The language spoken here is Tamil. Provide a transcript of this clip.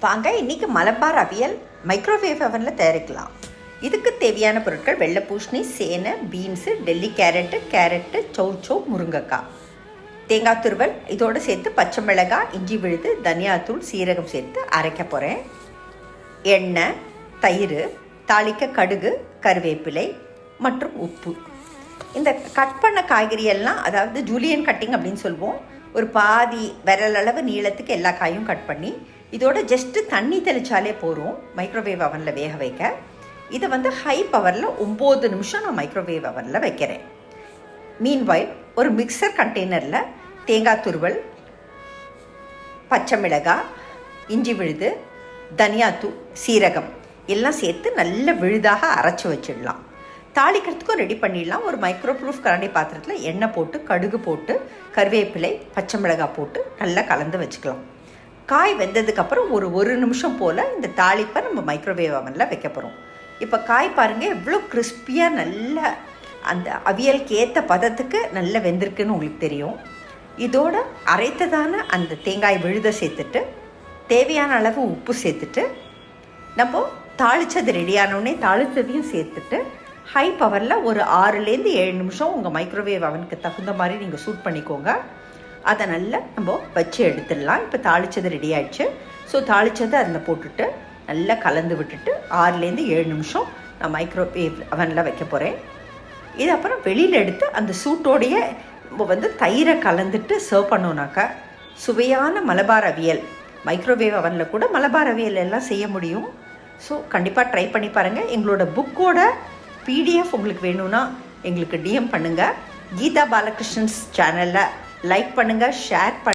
வாங்க இன்றைக்கி மலபார் அவியல் மைக்ரோவேவ் அவனில் தயாரிக்கலாம். இதுக்கு தேவையான பொருட்கள் வெள்ளை பூசணி, சேனை, பீன்ஸு, டெல்லி கேரட்டு, சௌச்சோ, முருங்கைக்காய், தேங்காய் துருவல், இதோடு சேர்த்து பச்சை மிளகாய், இஞ்சி விழுது, தனியாத்தூள், சீரகம் சேர்த்து அரைக்க போகிறேன். எண்ணெய், தயிர், தாளிக்க கடுகு, கருவேப்பிலை மற்றும் உப்பு. இந்த கட் பண்ண காய்கறியெல்லாம், அதாவது ஜூலியன் கட்டிங் அப்படின்னு சொல்லுவோம், ஒரு பாதி விரலளவு நீளத்துக்கு எல்லா காயும் கட் பண்ணி இதோட ஜஸ்ட்டு தண்ணி தெளித்தாலே போகிறோம் மைக்ரோவேவ் அவனில் வேக வைக்க. இதை ஹை பவரில் 9 நிமிஷம் நான் மைக்ரோவேவ் அவனில் வைக்கிறேன். மீன்வைல் ஒரு மிக்சர் கண்டெய்னரில் தேங்காய் துருவல், பச்சை மிளகாய், இஞ்சி விழுது, தனியாத்தூள், சீரகம் எல்லாம் சேர்த்து நல்ல விழுதாக அரைச்சி வச்சிடலாம். தாளிக்கிறதுக்கும் ரெடி பண்ணிடலாம். ஒரு மைக்ரோ ப்ரூஃப் கரண்டி பாத்திரத்தில் எண்ணெய் போட்டு, கடுகு போட்டு, கருவேப்பிலை, பச்சை மிளகாய் போட்டு நல்லா கலந்து வச்சுக்கலாம். காய் வெந்ததுக்கப்புறம் ஒரு நிமிஷம் போல் இந்த தாளிப்பை நம்ம மைக்ரோவேவ் அவனில் வைக்க போகிறோம். இப்போ காய் பாருங்கள் எவ்வளோ கிறிஸ்பியாக நல்ல அந்த அவியலுக்கு ஏற்ற பதத்துக்கு நல்லா வெந்திருக்குன்னு உங்களுக்கு தெரியும். இதோட அரைத்ததான அந்த தேங்காய் விழுத சேர்த்துட்டு, தேவையான அளவு உப்பு சேர்த்துட்டு, நம்ம தாளித்தது ரெடியானோடனே தாளித்ததையும் சேர்த்துட்டு ஹை பவரில் ஒரு 6லேருந்து 7 நிமிஷம் உங்கள் மைக்ரோவேவ் அவனுக்கு தகுந்த மாதிரி நீங்கள் சூட் பண்ணிக்கோங்க. அதை நல்லா நம்ம வச்சு எடுத்துடலாம். இப்போ தாளித்தது ரெடி ஆகிடுச்சு. ஸோ தாளித்ததை அதில் போட்டுட்டு நல்லா கலந்து விட்டுட்டு 6லேருந்து 7 நிமிஷம் நான் மைக்ரோவேவ் அவனில் வைக்க போகிறேன். இது அப்புறம் வெளியில் எடுத்து அந்த சூட்டோடைய நம்ம தயிரை கலந்துட்டு சர்வ் பண்ணோன்னாக்கா சுவையான மலபார் அவியல். மைக்ரோவேவ் அவனில் கூட மலபார் அவியல் எல்லாம் செய்ய முடியும். ஸோ கண்டிப்பாக ட்ரை பண்ணி பாருங்கள். எங்களோட புக்கோட PDF உங்களுக்கு வேணும்னா எங்களுக்கு DM பண்ணுங்கள். கீதா பாலகிருஷ்ணன்ஸ் சேனலில் லைக் பண்ணுங்கள், ஷேர் பண்ணுங்கள்.